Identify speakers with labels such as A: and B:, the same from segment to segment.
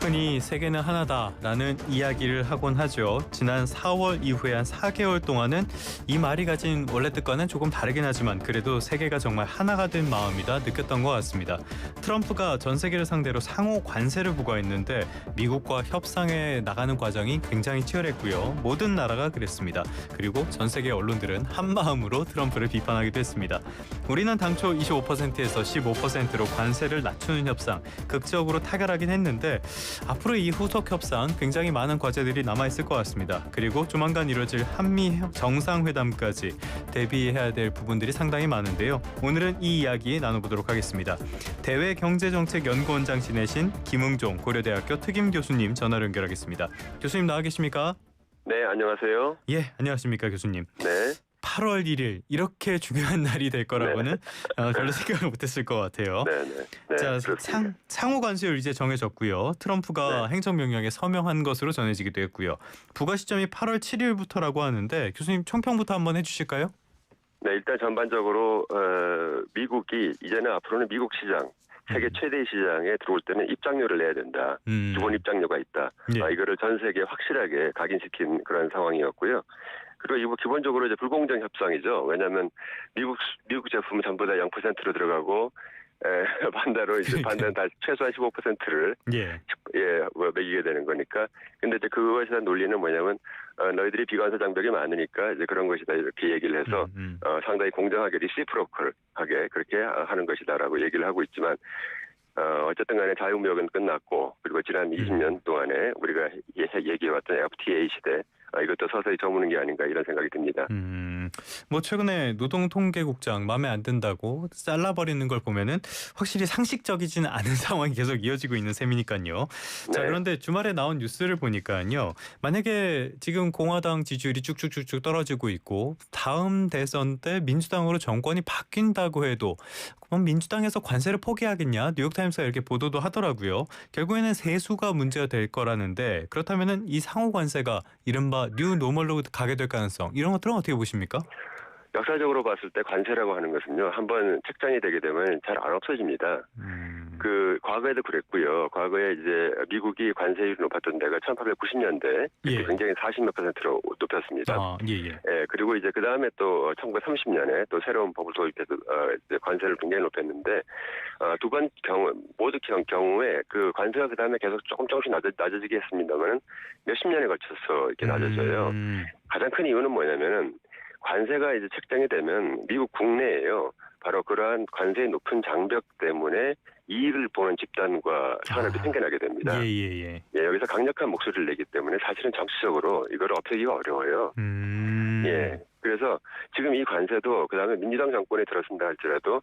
A: 흔히 세계는 하나다라는 이야기를 하곤 하죠. 지난 4월 이후에 한 4개월 동안은 이 말이 가진 원래 뜻과는 조금 다르긴 하지만 그래도 세계가 정말 하나가 된 마음이다 느꼈던 것 같습니다. 트럼프가 전 세계를 상대로 상호 관세를 부과했는데 미국과 협상에 나가는 과정이 굉장히 치열했고요. 모든 나라가 그랬습니다. 그리고 전 세계 언론들은 한마음으로 트럼프를 비판하기도 했습니다. 우리는 당초 25%에서 15%로 관세를 낮추는 협상 극적으로 타결하긴 했는데 앞으로 이 후속 협상 굉장히 많은 과제들이 남아있을 것 같습니다. 그리고 조만간 이뤄질 한미 정상회담까지 대비해야 될 부분들이 상당히 많은데요. 오늘은 이 이야기 나눠보도록 하겠습니다. 대외경제정책연구원장 지내신 김응종 고려대학교 특임 교수님 전화로 연결하겠습니다. 교수님 나와 계십니까?
B: 네, 안녕하세요.
A: 예, 안녕하십니까 교수님.
B: 네.
A: 8월 1일 이렇게 중요한 날이 될 거라고는 별로 생각을 못했을 것 같아요.
B: 네,
A: 자,
B: 그렇습니다.
A: 상호 관세율 이제 정해졌고요. 트럼프가 행정명령에 서명한 것으로 전해지기도 했고요. 부과 시점이 8월 7일부터라고 하는데 교수님 총평부터 한번 해주실까요?
B: 네, 일단 전반적으로 미국이 이제는 앞으로는 미국 시장, 세계 최대 시장에 들어올 때는 입장료를 내야 된다. 기본 입장료가 있다.
A: 예.
B: 이거를 전 세계에 확실하게 각인시킨 그런 상황이었고요. 그리고 이거 기본적으로 이제 불공정 협상이죠. 왜냐하면 미국 제품은 전부 다 0%로 들어가고 반대로 이제 반대는 다 최소한 15%를 매기게 되는 거니까. 근데 이제 그것에 대한 논리는 뭐냐면 너희들이 비관세 장벽이 많으니까 이제 그런 것이다 이렇게 얘기를 해서 상당히 공정하게 리시프로컬하게 그렇게 하는 것이다라고 얘기를 하고 있지만. 어쨌든 간에 자유무역은 끝났고 그리고 지난 20년 동안에 우리가 얘기해왔던 FTA 시대 이것도 서서히 저무는 게 아닌가 이런 생각이 듭니다.
A: 뭐 최근에 노동통계국장 마음에 안 든다고 잘라버리는 걸 보면은 확실히 상식적이지는 않은 상황이 계속 이어지고 있는 셈이니까요. 자, 그런데 주말에 나온 뉴스를 보니까요. 만약에 지금 공화당 지지율이 쭉쭉쭉쭉 떨어지고 있고 다음 대선 때 민주당으로 정권이 바뀐다고 해도 그럼 민주당에서 관세를 포기하겠냐? 뉴욕타임스가 이렇게 보도도 하더라고요. 결국에는 세수가 문제가 될 거라는데 그렇다면은 이 상호 관세가 이른바 뉴 노멀로 가게 될 가능성 이런 것들은 어떻게 보십니까?
B: 역사적으로 봤을 때 관세라고 하는 것은요. 한번 책정이 되게 되면 잘 안 없어집니다. 그 과거에도 그랬고요. 과거에 이제 미국이 관세율이 높았던 데가 1890년대 그때 굉장히 40몇 %로 높였습니다. 그리고 이제 그 다음에 또 1930년에 또 새로운 법을 도입해서 이제 관세를 굉장히 높였는데 두 번 모두 경우에 그 관세가 그 다음에 계속 조금씩 낮아지게 했습니다만은 몇십 년에 걸쳐서 이렇게 낮아져요. 가장 큰 이유는 뭐냐면은 관세가 이제 책정이 되면 미국 국내에요. 바로 그러한 관세의 높은 장벽 때문에 이익을 보는 집단과 산업이 생겨나게 됩니다. 여기서 강력한 목소리를 내기 때문에 사실은 정치적으로 이걸 없애기가 어려워요. 그래서 지금 이 관세도 그다음에 민주당 정권에 들어선다 할지라도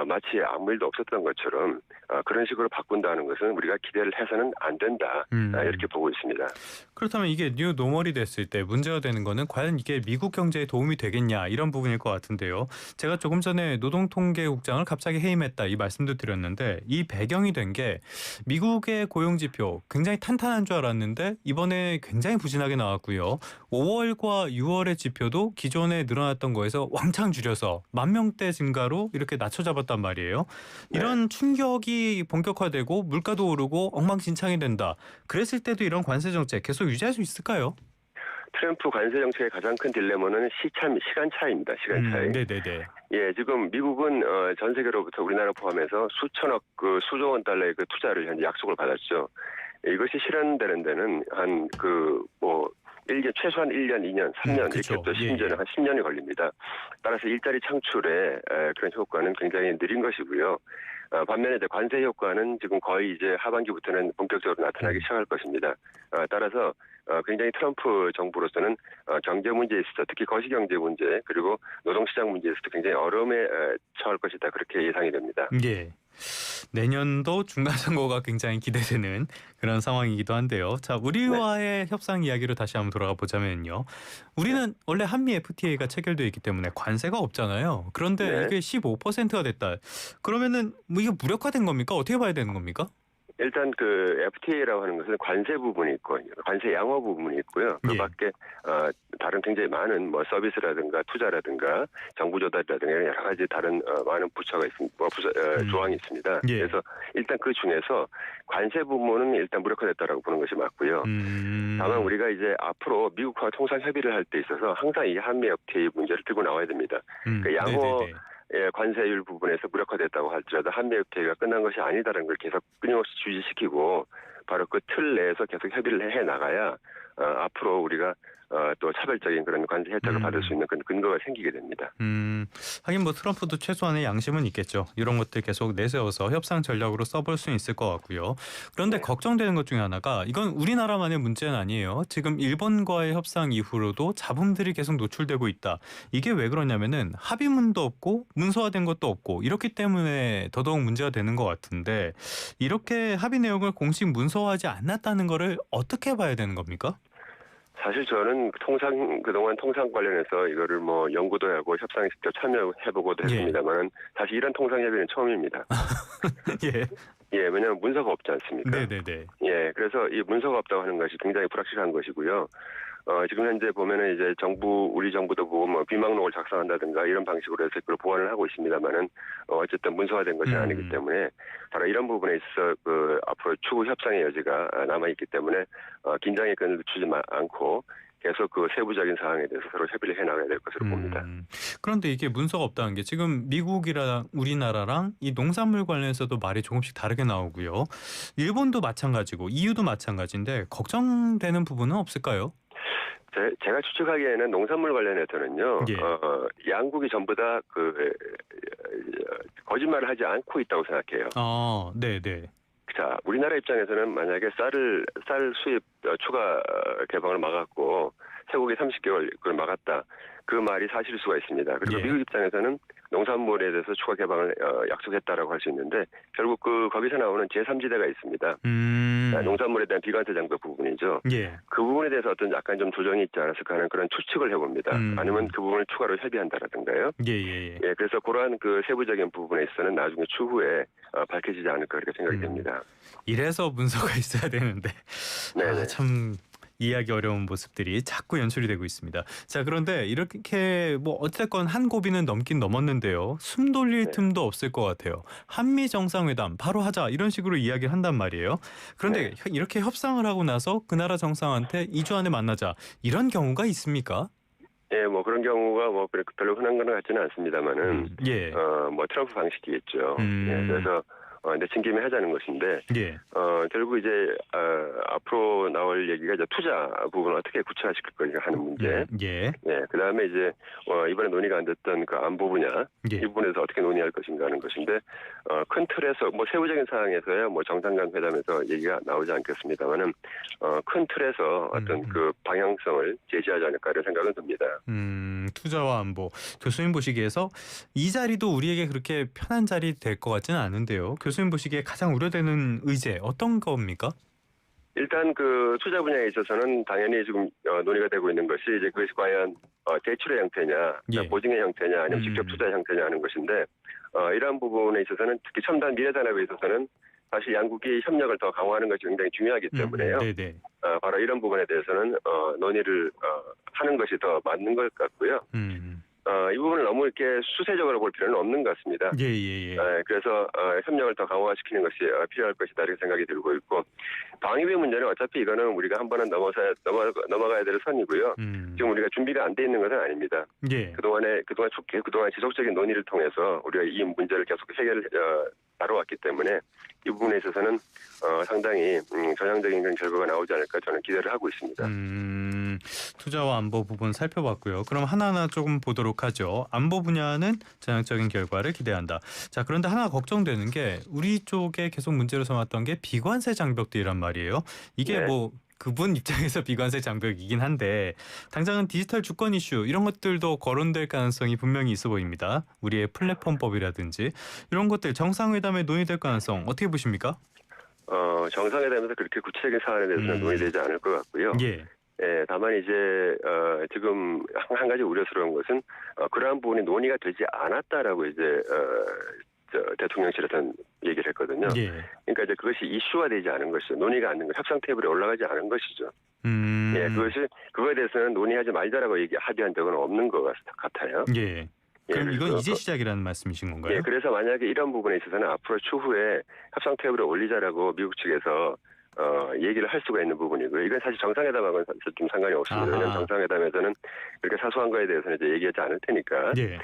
B: 마치 아무 일도 없었던 것처럼 그런 식으로 바꾼다는 것은 우리가 기대를 해서는 안 된다. 이렇게 보고 있습니다.
A: 그렇다면 이게 뉴 노멀이 됐을 때 문제가 되는 거는 과연 이게 미국 경제에 도움이 되겠냐 이런 부분일 것 같은데요. 제가 조금 전에 노동통계국장을 갑자기 해임했다 이 말씀도 드렸는데 이 배경이 된 게 미국의 고용지표 굉장히 탄탄한 줄 알았는데 이번에 굉장히 부진하게 나왔고요. 5월과 6월의 지표도 기존에 늘어났던 거에서 왕창 줄여서 10,000명대 증가로 이렇게 낮춰잡았단 말이에요. 이런 충격이 본격화되고 물가도 오르고 엉망진창이 된다. 그랬을 때도 이런 관세 정책 계속 유지할 수 있을까요?
B: 트럼프 관세 정책의 가장 큰 딜레마는 시간 차이입니다. 시간 차이. 지금 미국은 전 세계로부터 우리나라 포함해서 수천억 수조 원 달러의 그 투자를 현재 약속을 받았죠. 이것이 실현되는 데는 최소한 1년, 2년, 3년 이렇게 또 심지어는 한 10년이 걸립니다. 따라서 일자리 창출에 그런 효과는 굉장히 느린 것이고요. 반면에 이제 관세 효과는 지금 거의 이제 하반기부터는 본격적으로 나타나기 시작할 것입니다. 따라서 굉장히 트럼프 정부로서는 경제 문제에 있어서 특히 거시경제 문제 그리고 노동시장 문제에 있어서 굉장히 어려움에 처할 것이다. 그렇게 예상이 됩니다.
A: 내년도 중간선거가 굉장히 기대되는 그런 상황이기도 한데요. 자, 우리와의 협상 이야기로 다시 한번 돌아가 보자면요. 우리는 원래 한미 FTA가 체결되어 있기 때문에 관세가 없잖아요. 그런데 이게 15%가 됐다. 그러면은 이게 무력화된 겁니까? 어떻게 봐야 되는 겁니까?
B: 일단 그 FTA라고 하는 것은 관세 부분이 있고 관세 양호 부분이 있고요. 그
A: 예.
B: 밖에 다른 굉장히 많은 뭐 서비스라든가 투자라든가 정부 조달이라든가 이런 여러 가지 다른 많은 부처가 있습니다. 조항이 있습니다.
A: 예.
B: 그래서 일단 그 중에서 관세 부분은 일단 무력화됐다라고 보는 것이 맞고요. 다만 우리가 이제 앞으로 미국과 통상 협의를 할 때 있어서 항상 이 한미 FTA 문제를 들고 나와야 됩니다. 그 양호
A: 네네네.
B: 관세율 부분에서 무력화됐다고 할지라도 한미 FTA가 끝난 것이 아니다라는 걸 계속 끊임없이 주지시키고 바로 그 틀 내에서 계속 협의를 해 나가야 앞으로 우리가 또 차별적인 그런 관세 혜택을 받을 수 있는 그런 근거가 생기게 됩니다.
A: 하긴 뭐 트럼프도 최소한의 양심은 있겠죠. 이런 것들 계속 내세워서 협상 전략으로 써볼 수 있을 것 같고요. 그런데
B: 네.
A: 걱정되는 것 중에 하나가 이건 우리나라만의 문제는 아니에요. 지금 일본과의 협상 이후로도 잡음들이 계속 노출되고 있다. 이게 왜 그러냐면은 합의문도 없고 문서화된 것도 없고 이렇기 때문에 더더욱 문제가 되는 것 같은데 이렇게 합의 내용을 공식 문서화하지 않았다는 거를 어떻게 봐야 되는 겁니까?
B: 사실 저는 그동안 통상 관련해서 이거를 뭐 연구도 하고 협상에 직접 참여해보고도
A: 예.
B: 했습니다만은 사실 이런 통상 협의는 처음입니다.
A: 예.
B: 예, 왜냐하면 문서가 없지 않습니까?
A: 네네네.
B: 예, 그래서 이 문서가 없다고 하는 것이 굉장히 불확실한 것이고요. 지금 현재 보면은 이제 우리 정부도 보고 뭐 비망록을 작성한다든가 이런 방식으로 해서 그걸 보완을 하고 있습니다만은 어쨌든 문서화된 것이 아니기 때문에 바로 이런 부분에 있어서 그 앞으로 추후 협상의 여지가 남아 있기 때문에 긴장의 끈을 늦추지 않고 계속 그 세부적인 사항에 대해서 서로 협의를 해 나가야 될 것으로 봅니다.
A: 그런데 이게 문서가 없다는 게 지금 미국이랑 우리나라랑 이 농산물 관련해서도 말이 조금씩 다르게 나오고요. 일본도 마찬가지고 EU도 마찬가지인데 걱정되는 부분은 없을까요?
B: 제가 추측하기에는 농산물 관련해서는요,
A: 예.
B: 양국이 전부 다 거짓말을 하지 않고 있다고 생각해요.
A: 네네.
B: 자, 우리나라 입장에서는 만약에 쌀 수입 추가 개방을 막았고 쇠고기 30개월 그걸 막았다. 그 말이 사실일 수가 있습니다. 그리고
A: 예.
B: 미국 입장에서는 농산물에 대해서 추가 개방을 약속했다라고 할 수 있는데 결국 거기서 나오는 제3지대가 있습니다. 농산물에 대한 비관세 장벽 부분이죠.
A: 예.
B: 그 부분에 대해서 어떤 약간 좀 조정이 있지 않았을까 하는 그런 추측을 해봅니다. 아니면 그 부분을 추가로 협의한다라든가요.
A: 예.
B: 예, 그래서 그러한 그 세부적인 부분에 있어서는 나중에 추후에 밝혀지지 않을까 그렇게 생각이 됩니다.
A: 이래서 문서가 있어야 되는데
B: 네네.
A: 참 이해하기 어려운 모습들이 자꾸 연출이 되고 있습니다. 자, 그런데 이렇게 뭐 어쨌건 한 고비는 넘긴 넘었는데요. 숨 돌릴
B: 네.
A: 틈도 없을 것 같아요. 한미 정상회담 바로 하자 이런 식으로 이야기를 한단 말이에요. 그런데
B: 네.
A: 이렇게 협상을 하고 나서 그 나라 정상한테 2주 안에 만나자 이런 경우가 있습니까?
B: 예, 뭐 그런 경우가 뭐 별로 흔한 건 같지는 않습니다만은
A: 예.
B: 뭐 트럼프 방식이겠죠. 예, 그래서 내친 김에 하자는 것인데
A: 예.
B: 결국 이제 앞으로 나올 얘기가 이제 투자 부분을 어떻게 구체화시킬 거냐 하는 문제.
A: 예.
B: 예, 그다음에 이제 이번에 논의가 안 됐던 그 안보 분야
A: 예.
B: 이 부분에서 어떻게 논의할 것인가 하는 것인데 큰 틀에서 뭐 세부적인 사항에서야 뭐 정상 간 회담에서 얘기가 나오지 않겠습니다만은 큰 틀에서 어떤 그 방향성을 제시하지 않을까 이런 생각은 듭니다.
A: 투자와 안보. 교수님 보시기에서 이 자리도 우리에게 그렇게 편한 자리 될 것 같지는 않은데요. 교수님 보시기에 가장 우려되는 의제 어떤 겁니까?
B: 일단 그 투자 분야에 있어서는 당연히 지금 논의가 되고 있는 것이 이제 그것이 과연 대출의 형태냐,
A: 예.
B: 보증의 형태냐, 아니면 직접 투자 형태냐 하는 것인데 이러한 부분에 있어서는 특히 첨단 미래 산업에 있어서는 사실 양국이 협력을 더 강화하는 것이 굉장히 중요하기 때문에요.
A: 네네.
B: 바로 이런 부분에 대해서는 논의를 하는 것이 더 맞는 것 같고요. 이 부분을 너무 이렇게 수세적으로 볼 필요는 없는 것 같습니다.
A: 예.
B: 그래서 협력을 더 강화시키는 것이 필요할 것이다 이렇게 생각이 들고 있고 방위비 문제는 어차피 이거는 우리가 한 번은 넘어가야 될 선이고요. 지금 우리가 준비가 안 돼 있는 것은 아닙니다.
A: 예.
B: 그동안 지속적인 논의를 통해서 우리가 이 문제를 계속 다뤄왔기 때문에 이 부분에 있어서는 상당히 전향적인 그런 결과가 나오지 않을까 저는 기대를 하고 있습니다.
A: 투자와 안보 부분 살펴봤고요. 그럼 하나하나 조금 보도록 하죠. 안보 분야는 전향적인 결과를 기대한다. 자, 그런데 하나 걱정되는 게 우리 쪽에 계속 문제로 삼았던 게 비관세 장벽들이란 말이에요. 이게
B: 네.
A: 뭐 그분 입장에서 비관세 장벽이긴 한데 당장은 디지털 주권 이슈 이런 것들도 거론될 가능성이 분명히 있어 보입니다. 우리의 플랫폼법이라든지 이런 것들 정상회담에 논의될 가능성 어떻게 보십니까?
B: 정상회담에서 그렇게 구체적인 사안에 대해서는 논의되지 않을 것 같고요.
A: 예.
B: 예, 다만 이제 지금 한 가지 우려스러운 것은 그러한 부분이 논의가 되지 않았다라고 이제 대통령실에서는 얘기를 했거든요.
A: 예.
B: 그러니까 이제 그것이 이슈화되지 않은 것이죠. 논의가 안 된 것, 협상 테이블에 올라가지 않은 것이죠. 예, 그거에 대해서는 논의하지 말자라고 합의한 적은 없는 것 같아요.
A: 예.
B: 예,
A: 그럼 이건 이제
B: 그,
A: 시작이라는 말씀이신 건가요?
B: 예, 그래서 만약에 이런 부분에 있어서는 앞으로 추후에 협상 테이블에 올리자라고 미국 측에서 얘기를 할 수가 있는 부분이고요. 이건 사실 정상회담하고는 좀 상관이 없습니다.
A: 아하.
B: 왜냐하면 정상회담에서는 그렇게 사소한 거에 대해서는 이제 얘기하지 않을 테니까.
A: 예.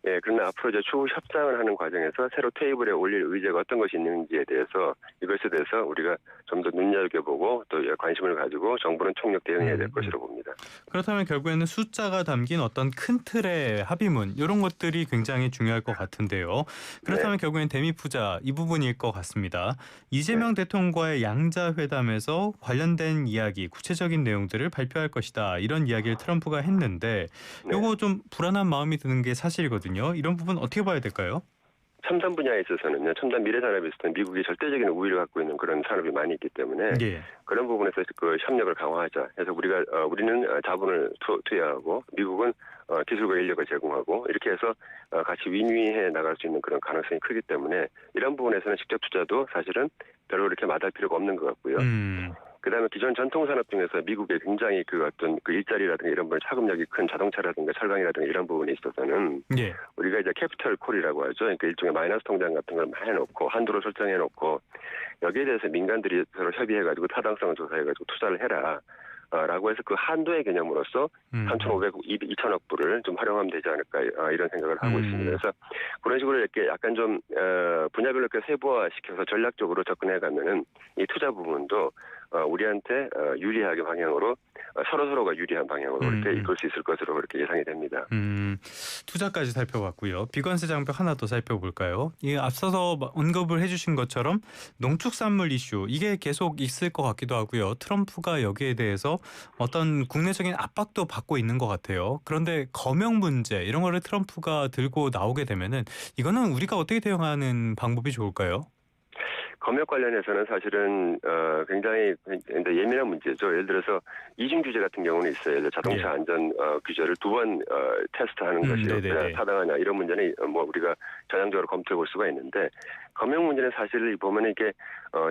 B: 예, 그러나 앞으로 이제 추후 협상을 하는 과정에서 새로 테이블에 올릴 의제가 어떤 것이 있는지에 대해서 이것에 대해서 우리가 좀 더 눈여겨보고 또 관심을 가지고 정부는 총력 대응해야 될 것으로 봅니다.
A: 그렇다면 결국에는 숫자가 담긴 어떤 큰 틀의 합의문 이런 것들이 굉장히 중요할 것 같은데요. 그렇다면
B: 네.
A: 결국엔 대미푸자 이 부분일 것 같습니다. 이재명 대통령과의 양자 회담에서 관련된 이야기, 구체적인 내용들을 발표할 것이다. 이런 이야기를 트럼프가 했는데
B: 네.
A: 이거 좀 불안한 마음이 드는 게 사실이거든요. 이런 부분 어떻게 봐야 될까요?
B: 첨단 분야에 있어서는요, 첨단 미래 산업에 있어서는 미국이 절대적인 우위를 갖고 있는 그런 산업이 많이 있기 때문에
A: 예.
B: 그런 부분에서 그 협력을 강화하자. 그래서 우리는 자본을 투여하고 미국은 기술과 인력을 제공하고 이렇게 해서 같이 윈윈해 나갈 수 있는 그런 가능성이 크기 때문에 이런 부분에서는 직접 투자도 사실은 별로 이렇게 마다할 필요가 없는 것 같고요. 그다음에 기존 전통 산업 중에서 미국의 굉장히 그 어떤 그 일자리라든가 이런 부분 차금력이 큰 자동차라든가 철강이라든가 이런 부분에 있어서는
A: 예.
B: 우리가 이제 캐피털 콜이라고 하죠. 그러니까 일종의 마이너스 통장 같은 걸 많이 해놓고 한도를 설정해 놓고 여기에 대해서 민간들이 서로 협의해가지고 타당성을 조사해가지고 투자를 해라. 라고 해서 그 한도의 개념으로서 3,500, 2,000억 불을 좀 활용하면 되지 않을까 이런 생각을 하고 있습니다. 그래서 그런 식으로 이렇게 약간 좀 분야별로 이렇게 세부화시켜서 전략적으로 접근해가면은 이 투자 부분도 우리한테 유리하게 방향으로 서로가 유리한 방향으로 이렇게 이끌 수 있을 것으로 그렇게 예상이 됩니다.
A: 투자까지 살펴봤고요. 비관세 장벽 하나 더 살펴볼까요? 이 앞서서 언급을 해주신 것처럼 농축산물 이슈 이게 계속 있을 것 같기도 하고요. 트럼프가 여기에 대해서 어떤 국내적인 압박도 받고 있는 것 같아요. 그런데 검역 문제 이런 거를 트럼프가 들고 나오게 되면은 이거는 우리가 어떻게 대응하는 방법이 좋을까요?
B: 검역 관련해서는 사실은 굉장히 예민한 문제죠. 예를 들어서 이중 규제 같은 경우는 있어요. 예를 들어 자동차
A: 예.
B: 안전 규제를 2번 테스트하는 것이 타당하냐 이런 문제는 뭐 우리가 전향적으로 검토해 볼 수가 있는데 검역 문제는 사실 보면 이게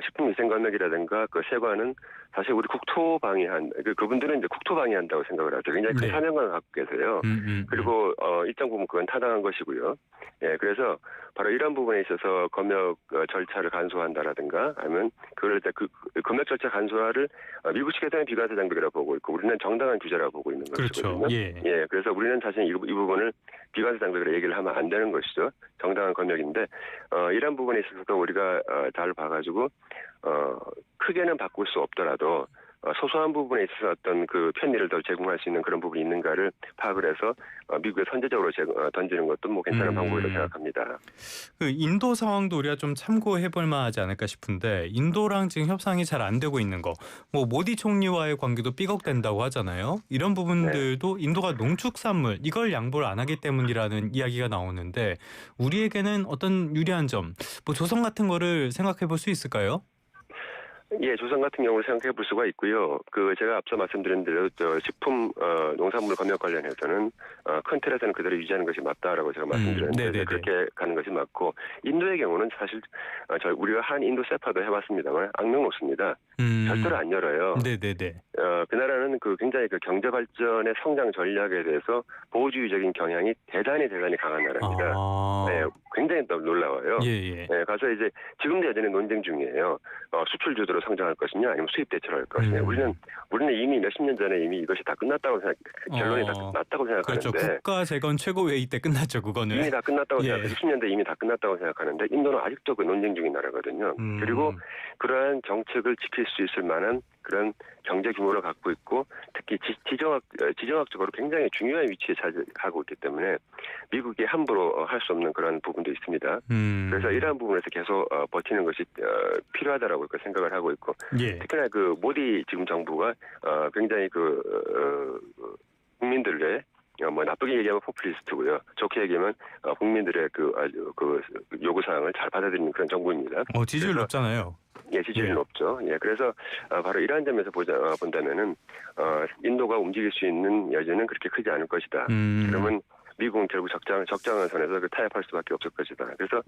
B: 식품위생검역이라든가 그 세관은 사실 우리 국토방위한 그분들은 이제 국토방위한다고 생각을 하죠. 굉장히 큰 사명감을 갖고 계세요. 그리고 일정 부분 그건 타당한 것이고요. 예, 그래서 바로 이런 부분에 있어서 검역 절차를 간소화한다라든가 아니면 그걸 이제 그 검역 절차 간소화를 미국 측에서는 비관세 장벽이라고 보고 있고 우리는 정당한 규제라고 보고 있는 것이거든요.
A: 그렇죠. 예.
B: 예, 그래서 우리는 사실 이 부분을 비관세 장벽으로 얘기를 하면 안 되는 것이죠. 정당한 검역인데 이런 부분에 있어서도 우리가 잘 봐가지고 크게는 바꿀 수 없더라도 소소한 부분에 있어서 어떤 그 편의를 더 제공할 수 있는 그런 부분이 있는가를 파악을 해서 미국에 선제적으로 던지는 것도 뭐 괜찮은 방법이라고 생각합니다.
A: 그 인도 상황도 우리가 좀 참고해볼 만하지 않을까 싶은데 인도랑 지금 협상이 잘 안 되고 있는 거, 뭐 모디 총리와의 관계도 삐걱된다고 하잖아요. 이런 부분들도 인도가 농축산물 이걸 양보를 안 하기 때문이라는 이야기가 나오는데 우리에게는 어떤 유리한 점, 뭐 조선 같은 거를 생각해볼 수 있을까요?
B: 예, 조선 같은 경우를 생각해 볼 수가 있고요. 그 제가 앞서 말씀드린 대로 식품 농산물 검역 관련해서는 큰 틀에서는 그대로 유지하는 것이 맞다라고 제가 말씀드렸는데 그렇게 가는 것이 맞고 인도의 경우는 사실 우리가 한 인도 세파도 해봤습니다만 악명 높습니다. 절대로 안 열어요. 그 나라는 그 굉장히 그 경제 발전의 성장 전략에 대해서 보호주의적인 경향이 대단히 강한 나라입니다. 네, 굉장히 놀라워요. 네, 가서 이제 지금도 여전히 논쟁 중이에요. 수출 주도로 성장할 것이냐 아니면 수입 대체로 할 것이냐. 우리는 이미 몇십 년 전에 이미 이것이 다 끝났다고 결론이 다 났다고 생각하는데.
A: 그렇죠. 국가 재건 최고회의 때 끝났죠. 그거는.
B: 이미 다 끝났다고 생각해요. 60년대 이미 다 끝났다고 생각하는데 인도는 아직도 그 논쟁 중인 나라거든요. 그리고 그러한 정책을 지킬 수 있을 만한 그런 경제 규모를 갖고 있고 특히 지정학적으로 굉장히 중요한 위치에 차지하고 있기 때문에 미국이 함부로 할 수 없는 그런 부분도 있습니다. 그래서 이러한 부분에서 계속 버티는 것이 필요하다라고 생각을 하고 있고 특히나 그 모디 지금 정부가 굉장히 국민들의 뭐 나쁘게 얘기하면 포퓰리스트고요. 좋게 얘기하면 국민들의 그 요구 사항을 잘 받아들이는 그런 정부입니다.
A: 지지율 높잖아요.
B: 예, 지지율이 높죠. 예, 그래서 바로 이러한 점에서 본다면은 인도가 움직일 수 있는 여지는 그렇게 크지 않을 것이다. 그러면 미국은 결국 적정한 선에서 타협할 수밖에 없을 것이다. 그래서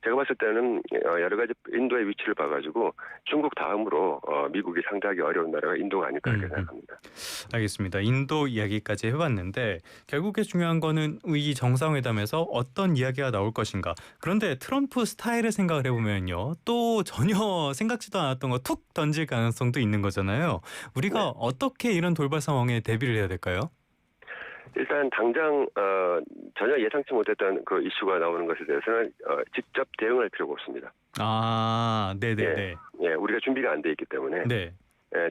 B: 제가 봤을 때는 여러 가지 인도의 위치를 봐가지고 중국 다음으로 미국이 상대하기 어려운 나라가 인도가 아닐까 이렇게 생각합니다.
A: 알겠습니다. 인도 이야기까지 해봤는데 결국에 중요한 거는 이 정상회담에서 어떤 이야기가 나올 것인가. 그런데 트럼프 스타일을 생각을 해보면요. 또 전혀 생각지도 않았던 거 툭 던질 가능성도 있는 거잖아요. 우리가
B: 네.
A: 어떻게 이런 돌발 상황에 대비를 해야 될까요?
B: 일단 당장 전혀 예상치 못했던 그 이슈가 나오는 것에 대해서는 직접 대응할 필요가 없습니다.
A: 아, 네네네.
B: 예, 우리가 준비가 안 돼 있기 때문에
A: 네.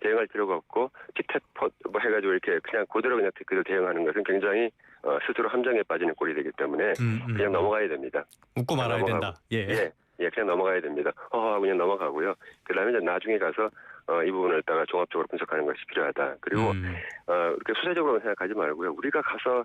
B: 대응할 필요가 없고 틱택 뭐 해가지고 이렇게 그대로 대응하는 것은 굉장히 스스로 함정에 빠지는 꼴이 되기 때문에 그냥 넘어가야 됩니다.
A: 웃고 말아야 된다. 예.
B: 그냥 넘어가야 됩니다. 그냥 넘어가고요. 그다음에 이제 나중에 가서 이 부분을 갖다가 종합적으로 분석하는 것이 필요하다. 그리고 이렇게 수세적으로 생각하지 말고요. 우리가 가서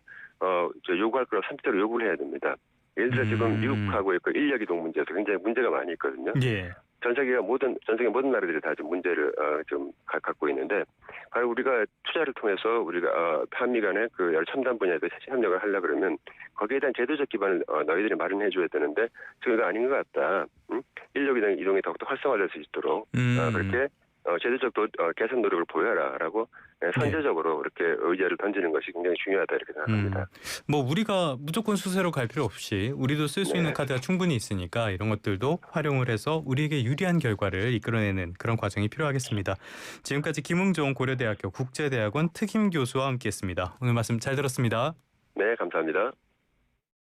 B: 요구할 거라고 선뜻대로 요구를 해야 됩니다. 예를 들어 지금 미국하고의 그 인력 이동 문제에서 굉장히 문제가 많이 있거든요.
A: 예.
B: 전 세계 모든 나라들이 다 좀 문제를 좀 갖고 있는데, 과연 우리가 투자를 통해서 우리가 한미 간의 그 여러 첨단 분야에서 협력을 하려 그러면 거기에 대한 제도적 기반을 너희들이 마련해 줘야 되는데 지금 이거 아닌 것 같다. 인력 이동이 더욱더 활성화될 수 있도록 그렇게 제도적 개선 노력을 보여라라고 선제적으로 이렇게 의제를 던지는 것이 굉장히 중요하다 이렇게 생각합니다.
A: 뭐 우리가 무조건 수세로 갈 필요 없이 우리도 쓸 수 있는 카드가 충분히 있으니까 이런 것들도 활용을 해서 우리에게 유리한 결과를 이끌어내는 그런 과정이 필요하겠습니다. 지금까지 김응종 고려대학교 국제대학원 특임 교수와 함께했습니다. 오늘 말씀 잘 들었습니다.
B: 네, 감사합니다.